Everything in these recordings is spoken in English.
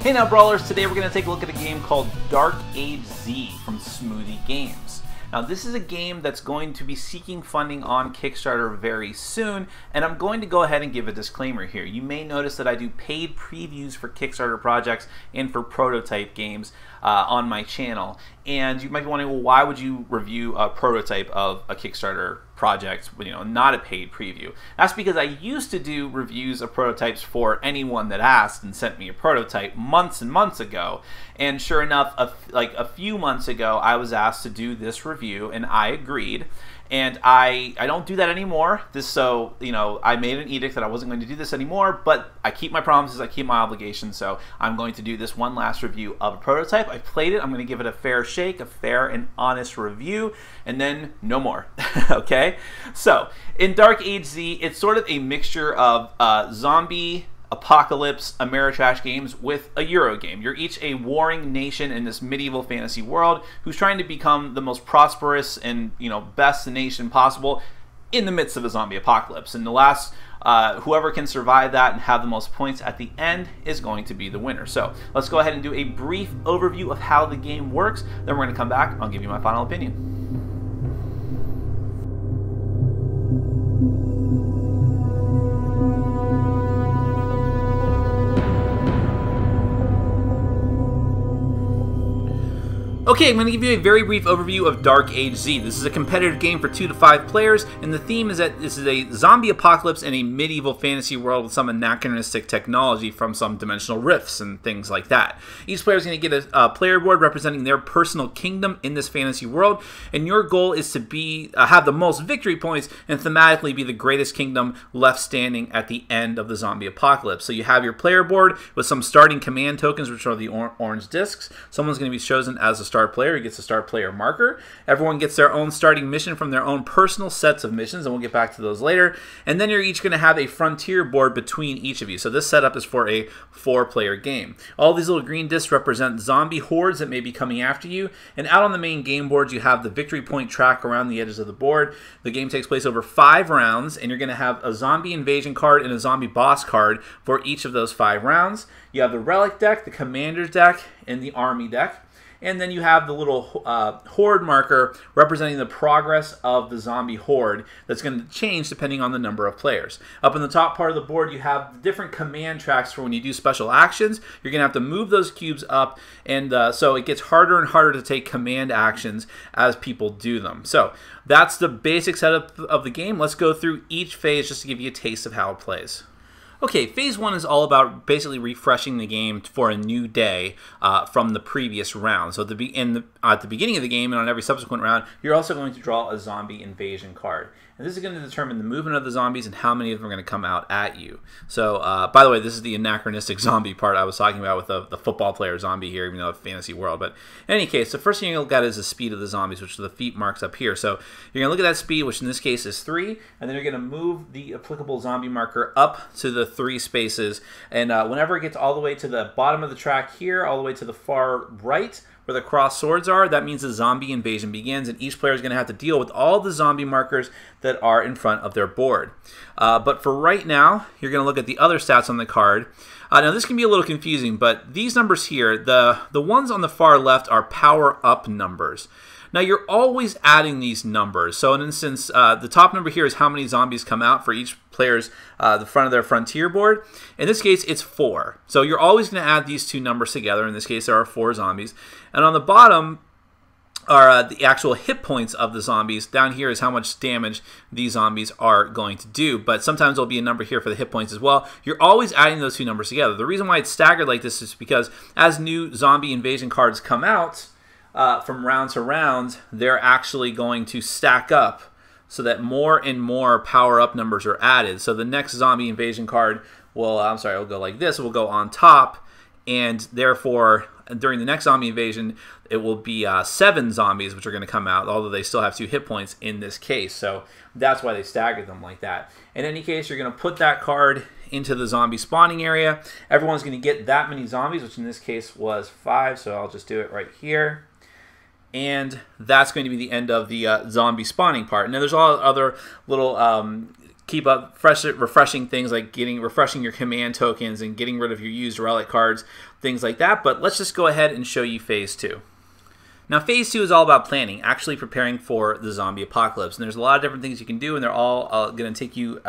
Hey now Brawlers, today we're going to take a look at a game called Dark Age Z from Smoothie Games. Now this is a game that's going to be seeking funding on Kickstarter very soon, and I'm going to go ahead and give a disclaimer here. You may notice that I do paid previews for Kickstarter projects and for prototype games on my channel. And you might be wondering, well, why would you review a prototype of a Kickstarter project, not a paid preview? That's because I used to do reviews of prototypes for anyone that asked and sent me a prototype months and months ago. And sure enough, a few months ago, I was asked to do this review, and I agreed. And I don't do that anymore. I made an edict that I wasn't going to do this anymore, but I keep my promises, I keep my obligations, so I'm going to do this one last review of a prototype. I played it, I'm going to give it a fair shake, a fair and honest review, and then no more, okay? So, in Dark Age Z, it's sort of a mixture of zombie, apocalypse, Ameritrash games with a Euro game. You're each a warring nation in this medieval fantasy world who's trying to become the most prosperous and best nation possible in the midst of a zombie apocalypse. And the last, whoever can survive that and have the most points at the end is going to be the winner. So let's go ahead and do a brief overview of how the game works. Then we're going to come back and I'll give you my final opinion. Okay, I'm going to give you a very brief overview of Dark Age Z. This is a competitive game for 2 to 5 players, and the theme is that this is a zombie apocalypse in a medieval fantasy world with some anachronistic technology from some dimensional rifts and things like that. Each player is going to get a player board representing their personal kingdom in this fantasy world, and your goal is to have the most victory points and thematically be the greatest kingdom left standing at the end of the zombie apocalypse. So you have your player board with some starting command tokens, which are the orange discs. Someone's going to be chosen as a star player. He gets a star player marker. Everyone gets their own starting mission from their own personal sets of missions, and we'll get back to those later. And then you're each going to have a frontier board between each of you. So this setup is for a 4-player game. All these little green discs represent zombie hordes that may be coming after you. And out on the main game board, you have the victory point track around the edges of the board. The game takes place over 5 rounds, and you're going to have a zombie invasion card and a zombie boss card for each of those 5 rounds. You have the Relic deck, the Commander's deck, and the Army deck. And then you have the little horde marker representing the progress of the zombie horde that's going to change depending on the number of players. Up in the top part of the board, you have the different command tracks for when you do special actions. You're going to have to move those cubes up, and so it gets harder and harder to take command actions as people do them. So that's the basic setup of the game. Let's go through each phase just to give you a taste of how it plays. Okay, phase 1 is all about basically refreshing the game for a new day from the previous round. So at the beginning of the game and on every subsequent round, you're also going to draw a zombie invasion card. And this is going to determine the movement of the zombies and how many of them are going to come out at you. So, by the way, this is the anachronistic zombie part I was talking about with the football player zombie here, even though it's a fantasy world. But in any case, the first thing you're going to look at is the speed of the zombies, which are the feet marks up here. So you're going to look at that speed, which in this case is 3, and then you're going to move the applicable zombie marker up to the 3 spaces. And whenever it gets all the way to the bottom of the track here, all the way to the far right, where the cross swords are, that means the zombie invasion begins, and each player is going to have to deal with all the zombie markers that are in front of their board. But for right now, you're going to look at the other stats on the card. Now this can be a little confusing, but these numbers here, the ones on the far left are power-up numbers. Now you're always adding these numbers. So in instance, the top number here is how many zombies come out for each player's the front of their frontier board. In this case, it's 4. So you're always going to add these two numbers together. In this case, there are 4 zombies. And on the bottom are the actual hit points of the zombies. Down here is how much damage these zombies are going to do. But sometimes there'll be a number here for the hit points as well. You're always adding those two numbers together. The reason why it's staggered like this is because as new zombie invasion cards come out, from round to round, they're actually going to stack up so that more and more power-up numbers are added. So the next zombie invasion card will, it'll go like this. It will go on top, and therefore, during the next zombie invasion, it will be 7 zombies which are going to come out, although they still have 2 hit points in this case. So that's why they staggered them like that. In any case, you're going to put that card into the zombie spawning area. Everyone's going to get that many zombies, which in this case was 5, so I'll just do it right here. And that's going to be the end of the zombie spawning part. Now there's a lot of other little keep up refreshing things like refreshing your command tokens and getting rid of your used relic cards, things like that. But let's just go ahead and show you phase 2. Now, phase 2 is all about planning, actually preparing for the zombie apocalypse. And there's a lot of different things you can do, and they're all going to take you,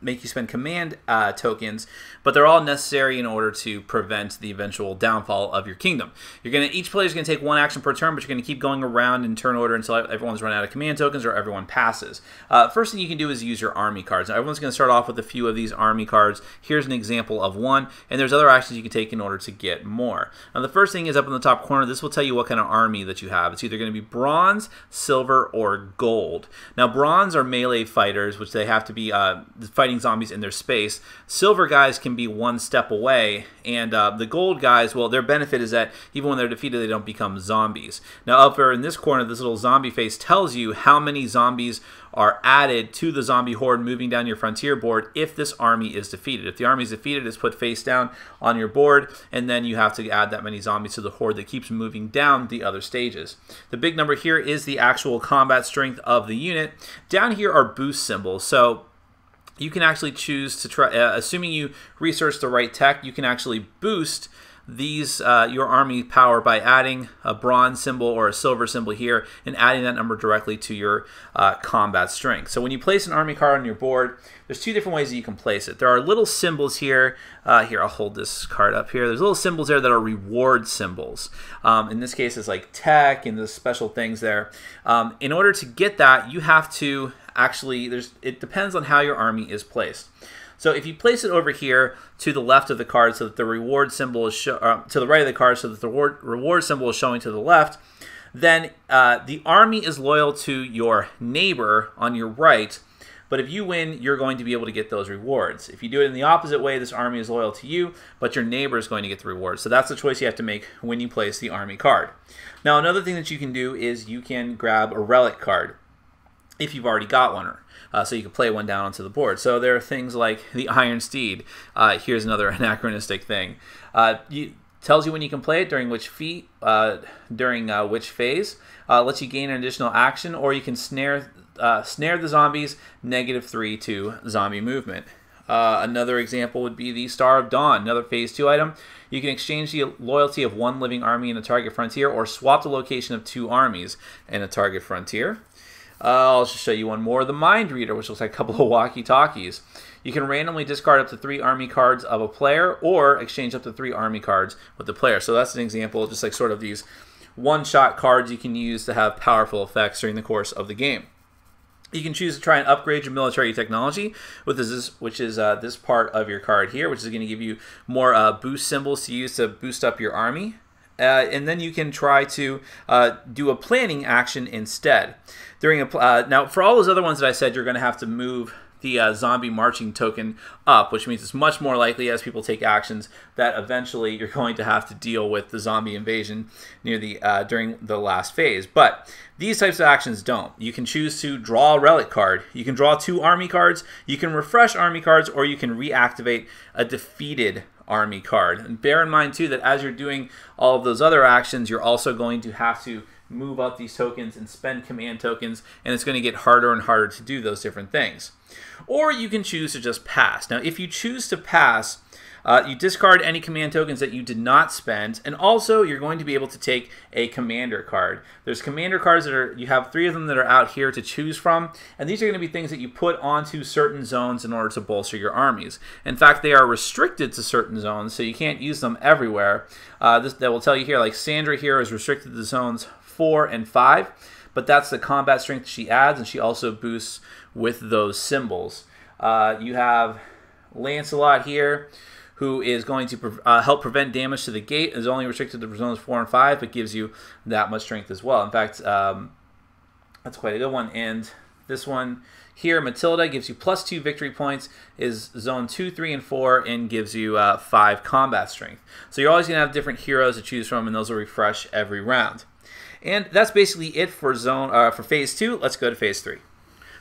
make you spend command tokens, but they're all necessary in order to prevent the eventual downfall of your kingdom. Each player is going to take one action per turn, but you're going to keep going around in turn order until everyone's run out of command tokens or everyone passes. First thing you can do is use your army cards. Now, everyone's going to start off with a few of these army cards. Here's an example of one, and there's other actions you can take in order to get more. Now, the first thing is up in the top corner. This will tell you what kind of army that you have. It's either going to be bronze, silver, or gold. Now, bronze are melee fighters, which they have to be fighting zombies in their space. Silver guys can be one step away, and the gold guys, well, their benefit is that even when they're defeated, they don't become zombies. Now, up there in this corner, this little zombie face tells you how many zombies are added to the zombie horde moving down your frontier board if this army is defeated. If the army is defeated, it's put face down on your board, and then you have to add that many zombies to the horde that keeps moving down the other stages. The big number here is the actual combat strength of the unit. Down here are boost symbols, so you can actually choose to try, assuming you research the right tech, you can actually boost these your army power by adding a bronze symbol or a silver symbol here and adding that number directly to your combat strength. So when you place an army card on your board, there's two different ways that you can place it. There are little symbols here. Here, I'll hold this card up here. There's little symbols there that are reward symbols. In this case, it's like tech and the special things there. In order to get that, you have to actually, it depends on how your army is placed. So if you place it over here to the left of the card so that the reward symbol is to the right of the card so that the reward symbol is showing to the left, then the army is loyal to your neighbor on your right, but if you win, you're going to be able to get those rewards. If you do it in the opposite way, this army is loyal to you, but your neighbor is going to get the rewards. So that's the choice you have to make when you place the army card. Now, another thing that you can do is you can grab a relic card if you've already got one. So you can play one down onto the board. So there are things like the Iron Steed. Here's another anachronistic thing. Tells you when you can play it, during which phase. Lets you gain an additional action, or you can snare the zombies, -3 to zombie movement. Another example would be the Star of Dawn, another phase 2 item. You can exchange the loyalty of one living army in a target frontier, or swap the location of 2 armies in a target frontier. I'll just show you one more, the Mind Reader, which looks like a couple of walkie-talkies. You can randomly discard up to 3 army cards of a player, or exchange up to 3 army cards with the player. So that's an example, just like sort of these one-shot cards you can use to have powerful effects during the course of the game. You can choose to try and upgrade your military technology, which is this part of your card here, which is going to give you more boost symbols to use to boost up your army. And then you can try to do a planning action instead. Now, for all those other ones that I said, you're going to have to move the zombie marching token up, which means it's much more likely as people take actions that eventually you're going to have to deal with the zombie invasion near during the last phase. But these types of actions don't. You can choose to draw a relic card. You can draw 2 army cards. You can refresh army cards, or you can reactivate a defeated army card. And bear in mind too that as you're doing all of those other actions, you're also going to have to move up these tokens and spend command tokens, and it's going to get harder and harder to do those different things. Or you can choose to just pass. Now, if you choose to pass, you discard any command tokens that you did not spend, and also you're going to be able to take a commander card. There's commander cards you have 3 of them that are out here to choose from, and these are going to be things that you put onto certain zones in order to bolster your armies. In fact, they are restricted to certain zones, so you can't use them everywhere. That will tell you here, like Sandra here is restricted to zones 4 and 5, but that's the combat strength she adds, and she also boosts with those symbols. You have Lancelot here, who is going to help prevent damage to the gate. Is only restricted to zones 4 and 5, but gives you that much strength as well. In fact, that's quite a good one. And this one here, Matilda, gives you +2 victory points, is zone 2, 3, and 4, and gives you 5 combat strength. So you're always going to have different heroes to choose from, and those will refresh every round. And that's basically it for phase 2. Let's go to phase 3.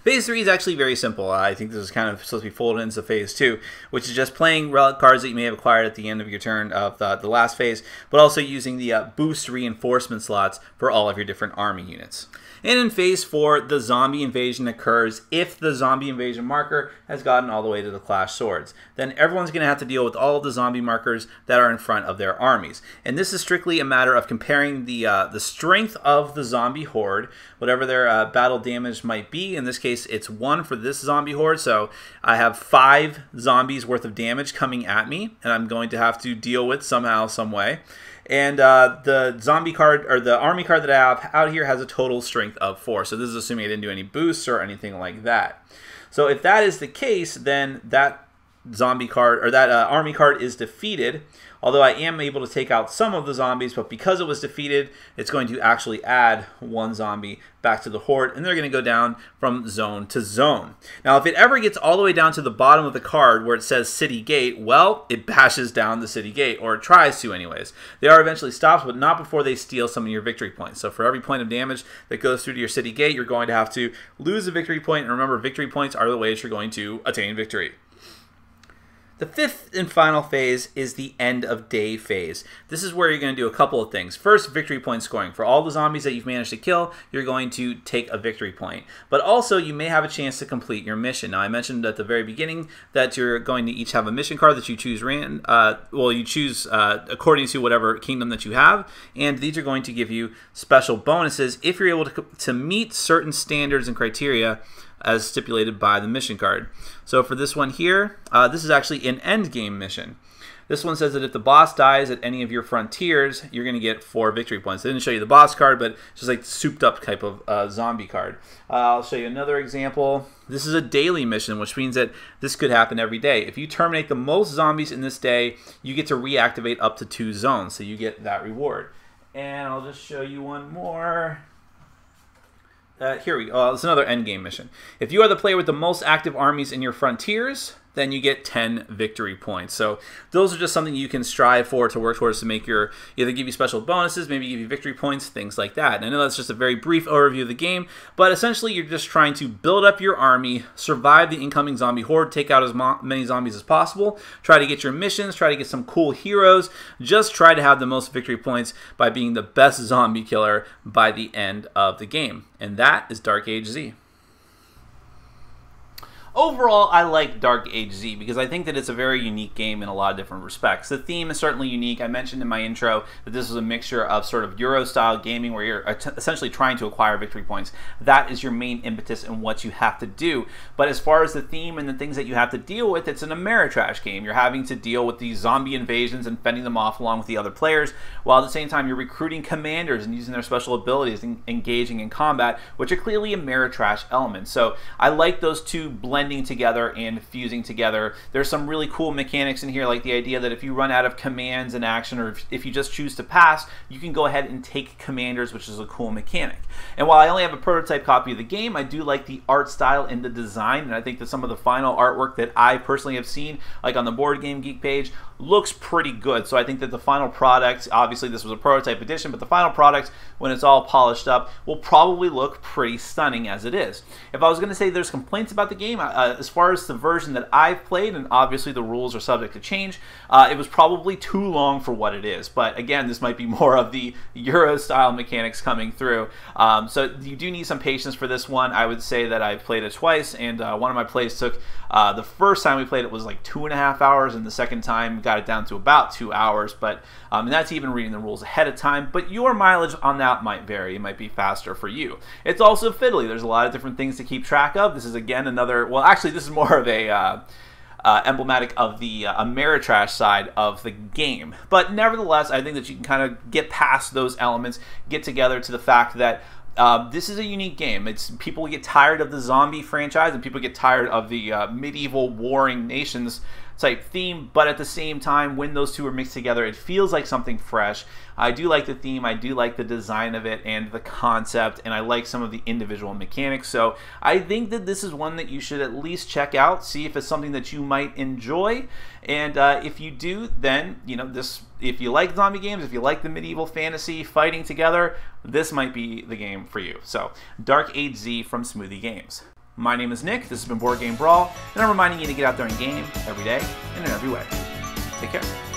Phase 3 is actually very simple. I think this is kind of supposed to be folded into phase 2, which is just playing relic cards that you may have acquired at the end of your turn of the last phase, but also using the boost reinforcement slots for all of your different army units. And in phase 4, the zombie invasion occurs if the zombie invasion marker has gotten all the way to the Clash Swords. Then everyone's going to have to deal with all of the zombie markers that are in front of their armies. And this is strictly a matter of comparing the strength of the zombie horde, whatever their battle damage might be. In this case, it's 1 for this zombie horde, so I have 5 zombies worth of damage coming at me, and I'm going to have to deal with somehow, some way. And the zombie card, or the army card that I have out here, has a total strength of 4. So this is assuming I didn't do any boosts or anything like that. So if that is the case, then that zombie card, or that army card, is defeated. Although I am able to take out some of the zombies, but because it was defeated, it's going to actually add 1 zombie back to the horde, and they're going to go down from zone to zone. Now, if it ever gets all the way down to the bottom of the card where it says City Gate, well, it bashes down the City Gate, or it tries to anyways. They are eventually stopped, but not before they steal some of your victory points. So for every point of damage that goes through to your City Gate, you're going to have to lose a victory point, and remember, victory points are the ways you're going to attain victory. The 5th and final phase is the end of day phase. This is where you're going to do a couple of things. First, victory point scoring. For all the zombies that you've managed to kill, you're going to take a victory point. But also, you may have a chance to complete your mission. Now, I mentioned at the very beginning that you're going to each have a mission card that you choose you choose according to whatever kingdom that you have, and these are going to give you special bonuses if you're able to meet certain standards and criteria as stipulated by the mission card. So for this one here, this is actually an end game mission. This one says that if the boss dies at any of your frontiers, you're going to get 4 victory points. I didn't show you the boss card, but it's just like souped up type of zombie card. I'll show you another example. This is a daily mission, which means that this could happen every day. If you terminate the most zombies in this day, you get to reactivate up to 2 zones, so you get that reward. And I'll just show you one more. Here we go. It's another endgame mission. If you are the player with the most active armies in your frontiers, then you get 10 victory points. So those are just something you can strive for to work towards to make your, either give you special bonuses, maybe give you victory points, things like that. And I know that's just a very brief overview of the game, but essentially you're just trying to build up your army, survive the incoming zombie horde, take out as many zombies as possible, try to get your missions, try to get some cool heroes, just try to have the most victory points by being the best zombie killer by the end of the game. And that is Dark Age Z. Overall, I like Dark Age Z because I think that it's a very unique game in a lot of different respects. The theme is certainly unique. I mentioned in my intro that this was a mixture of sort of Euro-style gaming where you're essentially trying to acquire victory points. That is your main impetus in what you have to do. But as far as the theme and the things that you have to deal with, it's an Ameritrash game. You're having to deal with these zombie invasions and fending them off along with the other players, while at the same time you're recruiting commanders and using their special abilities and engaging in combat, which are clearly Ameritrash elements. So I like those two blending together and fusing together. There's some really cool mechanics in here, like the idea that if you run out of commands in action, or if you just choose to pass, you can go ahead and take commanders, which is a cool mechanic. And while I only have a prototype copy of the game, I do like the art style and the design, and I think that some of the final artwork that I personally have seen, like on the Board Game Geek page, looks pretty good. So I think that the final product, obviously this was a prototype edition, but the final product, when it's all polished up, will probably look pretty stunning as it is. If I was going to say there's complaints about the game, as far as the version that I've played, and obviously the rules are subject to change, it was probably too long for what it is. But again, this might be more of the Euro-style mechanics coming through. So you do need some patience for this one. I would say that I've played it twice, and one of my plays took, the first time we played it was like 2.5 hours, and the second time got it down to about 2 hours, but and that's even reading the rules ahead of time. But your mileage on that might vary. It might be faster for you. It's also fiddly. There's a lot of different things to keep track of. This is again another, well actually this is more of a emblematic of the Ameritrash side of the game. But nevertheless, I think that you can kind of get past those elements, get together to the fact that this is a unique game. People get tired of the zombie franchise, and people get tired of the medieval warring nations type theme, but at the same time, when those two are mixed together, it feels like something fresh. I do like the theme, I do like the design of it and the concept, and I like some of the individual mechanics. So I think that this is one that you should at least check out, see if it's something that you might enjoy. And if you do, then if you like zombie games, if you like the medieval fantasy fighting together, this might be the game for you. So Dark Age Z from Smoothie Games. My name is Nick, this has been Board Game Brawl, and I'm reminding you to get out there and game every day and in every way. Take care.